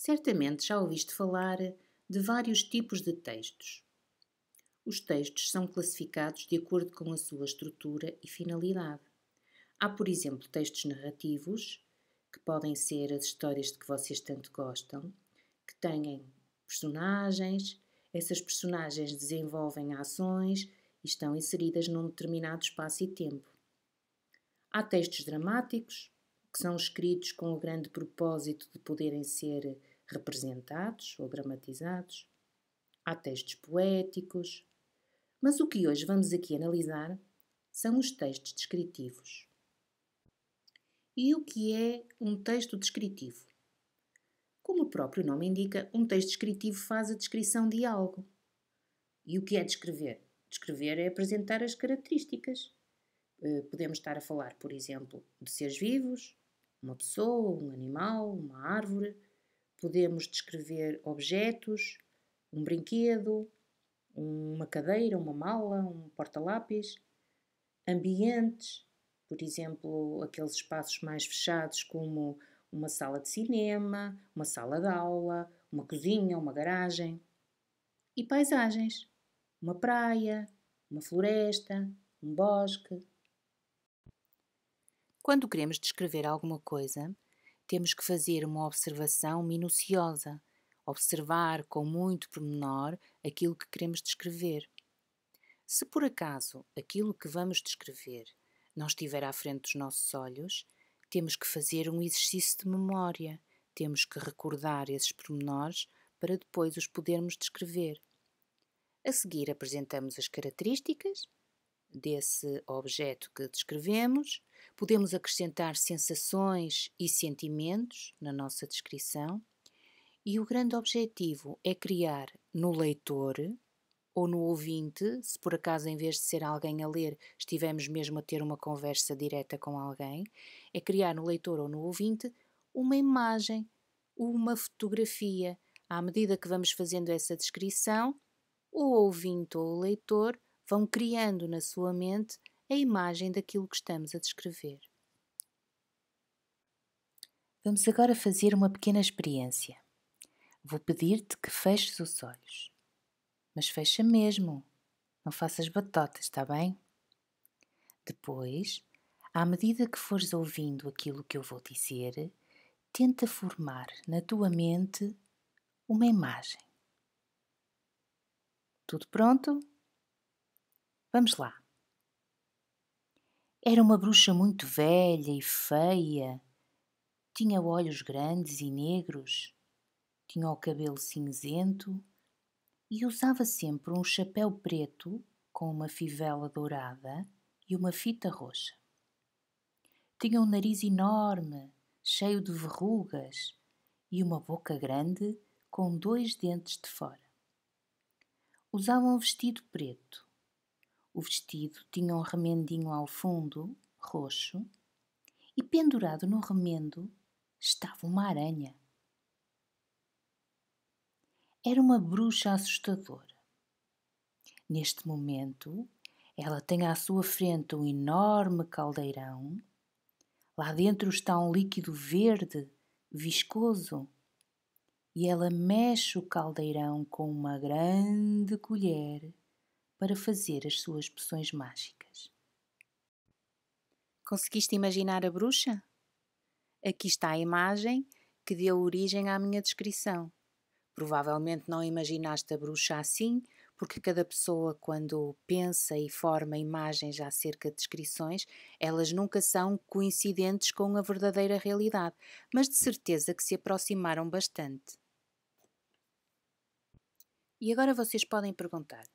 Certamente já ouviste falar de vários tipos de textos. Os textos são classificados de acordo com a sua estrutura e finalidade. Há, por exemplo, textos narrativos, que podem ser as histórias de que vocês tanto gostam, que têm personagens, essas personagens desenvolvem ações e estão inseridas num determinado espaço e tempo. Há textos dramáticos, que são escritos com o grande propósito de poderem ser representados ou dramatizados. Há textos poéticos. Mas o que hoje vamos aqui analisar são os textos descritivos. E o que é um texto descritivo? Como o próprio nome indica, um texto descritivo faz a descrição de algo. E o que é descrever? Descrever é apresentar as características. Podemos estar a falar, por exemplo, de seres vivos, uma pessoa, um animal, uma árvore. Podemos descrever objetos, um brinquedo, uma cadeira, uma mala, um porta-lápis, ambientes, por exemplo, aqueles espaços mais fechados como uma sala de cinema, uma sala de aula, uma cozinha, uma garagem. E paisagens, uma praia, uma floresta, um bosque. Quando queremos descrever alguma coisa, temos que fazer uma observação minuciosa, observar com muito pormenor aquilo que queremos descrever. Se por acaso aquilo que vamos descrever não estiver à frente dos nossos olhos, temos que fazer um exercício de memória, temos que recordar esses pormenores para depois os podermos descrever. A seguir apresentamos as características desse objeto que descrevemos, podemos acrescentar sensações e sentimentos na nossa descrição e o grande objetivo é criar no leitor ou no ouvinte, se por acaso em vez de ser alguém a ler estivemos mesmo a ter uma conversa direta com alguém, é criar no leitor ou no ouvinte uma imagem, uma fotografia. À medida que vamos fazendo essa descrição, o ouvinte ou o leitor vão criando na sua mente a imagem daquilo que estamos a descrever. Vamos agora fazer uma pequena experiência. Vou pedir-te que feches os olhos. Mas fecha mesmo, não faças batotas, está bem? Depois, à medida que fores ouvindo aquilo que eu vou dizer, tenta formar na tua mente uma imagem. Tudo pronto? Vamos lá. Era uma bruxa muito velha e feia. Tinha olhos grandes e negros. Tinha o cabelo cinzento e usava sempre um chapéu preto com uma fivela dourada e uma fita roxa. Tinha um nariz enorme, cheio de verrugas e uma boca grande com 2 dentes de fora. Usava um vestido preto. O vestido tinha um remendinho ao fundo, roxo, e pendurado no remendo estava uma aranha. Era uma bruxa assustadora. Neste momento, ela tem à sua frente um enorme caldeirão. Lá dentro está um líquido verde, viscoso, e ela mexe o caldeirão com uma grande colher para fazer as suas poções mágicas. Conseguiste imaginar a bruxa? Aqui está a imagem que deu origem à minha descrição. Provavelmente não imaginaste a bruxa assim, porque cada pessoa, quando pensa e forma imagens acerca de descrições, elas nunca são coincidentes com a verdadeira realidade, mas de certeza que se aproximaram bastante. E agora vocês podem perguntar: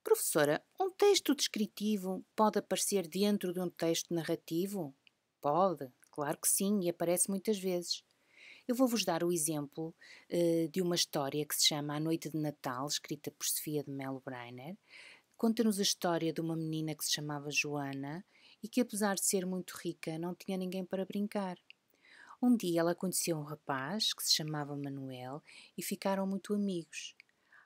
professora, um texto descritivo pode aparecer dentro de um texto narrativo? Pode, claro que sim, e aparece muitas vezes. Eu vou-vos dar o exemplo de uma história que se chama A Noite de Natal, escrita por Sofia de Mello Breyner. Conta-nos a história de uma menina que se chamava Joana e que, apesar de ser muito rica, não tinha ninguém para brincar. Um dia ela conheceu um rapaz que se chamava Manuel e ficaram muito amigos.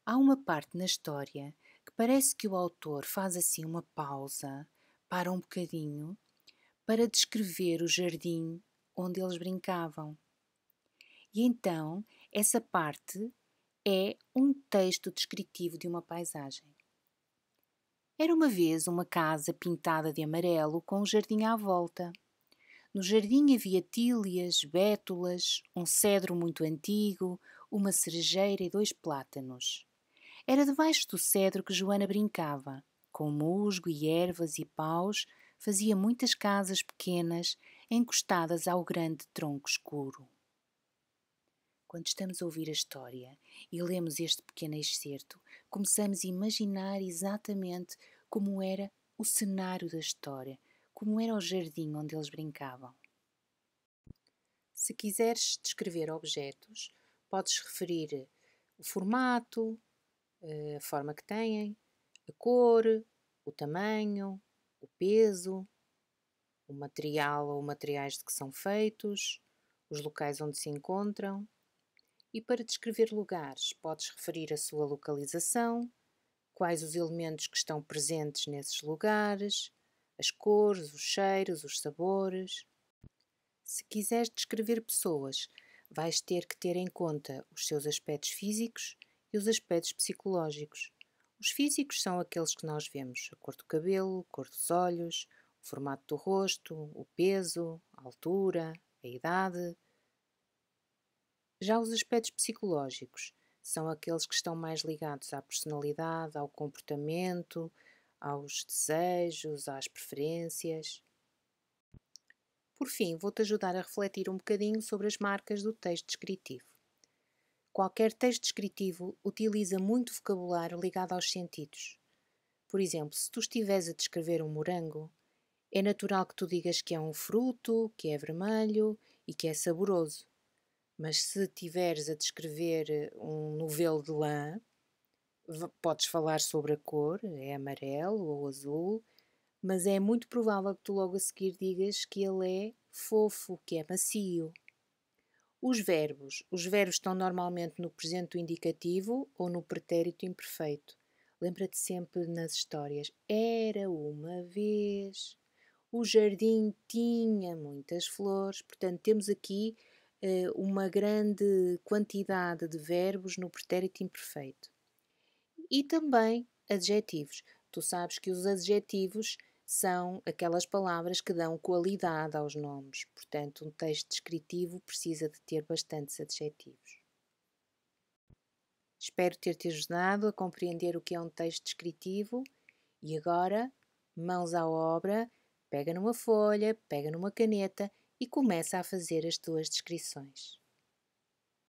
Há uma parte na história que parece que o autor faz assim uma pausa, para um bocadinho, para descrever o jardim onde eles brincavam. E então Essa parte é um texto descritivo de uma paisagem. Era uma vez uma casa pintada de amarelo com um jardim à volta. No jardim havia tílias, bétulas, um cedro muito antigo, uma cerejeira e 2 plátanos. Era debaixo do cedro que Joana brincava. Com musgo e ervas e paus, fazia muitas casas pequenas encostadas ao grande tronco escuro. Quando estamos a ouvir a história e lemos este pequeno excerto, começamos a imaginar exatamente como era o cenário da história, como era o jardim onde eles brincavam. Se quiseres descrever objetos, podes referir o formato, a forma que têm, a cor, o tamanho, o peso, o material ou materiais de que são feitos, os locais onde se encontram. E para descrever lugares, podes referir a sua localização, quais os elementos que estão presentes nesses lugares, as cores, os cheiros, os sabores. Se quiseres descrever pessoas, vais ter que ter em conta os seus aspectos físicos e os aspectos psicológicos. Os físicos são aqueles que nós vemos: a cor do cabelo, a cor dos olhos, o formato do rosto, o peso, a altura, a idade. Já os aspectos psicológicos são aqueles que estão mais ligados à personalidade, ao comportamento, aos desejos, às preferências. Por fim, vou-te ajudar a refletir um bocadinho sobre as marcas do texto descritivo. Qualquer texto descritivo utiliza muito vocabulário ligado aos sentidos. Por exemplo, se tu estiveres a descrever um morango, é natural que tu digas que é um fruto, que é vermelho e que é saboroso. Mas se estiveres a descrever um novelo de lã, podes falar sobre a cor, é amarelo ou azul, mas é muito provável que tu logo a seguir digas que ele é fofo, que é macio. Os verbos estão normalmente no presente indicativo ou no pretérito imperfeito. Lembra-te sempre nas histórias: era uma vez, o jardim tinha muitas flores. Portanto, temos aqui uma grande quantidade de verbos no pretérito imperfeito. E também adjetivos. Tu sabes que os adjetivos são aquelas palavras que dão qualidade aos nomes. Portanto, um texto descritivo precisa de ter bastantes adjetivos. Espero ter-te ajudado a compreender o que é um texto descritivo e agora, mãos à obra, pega numa folha, pega numa caneta e começa a fazer as tuas descrições.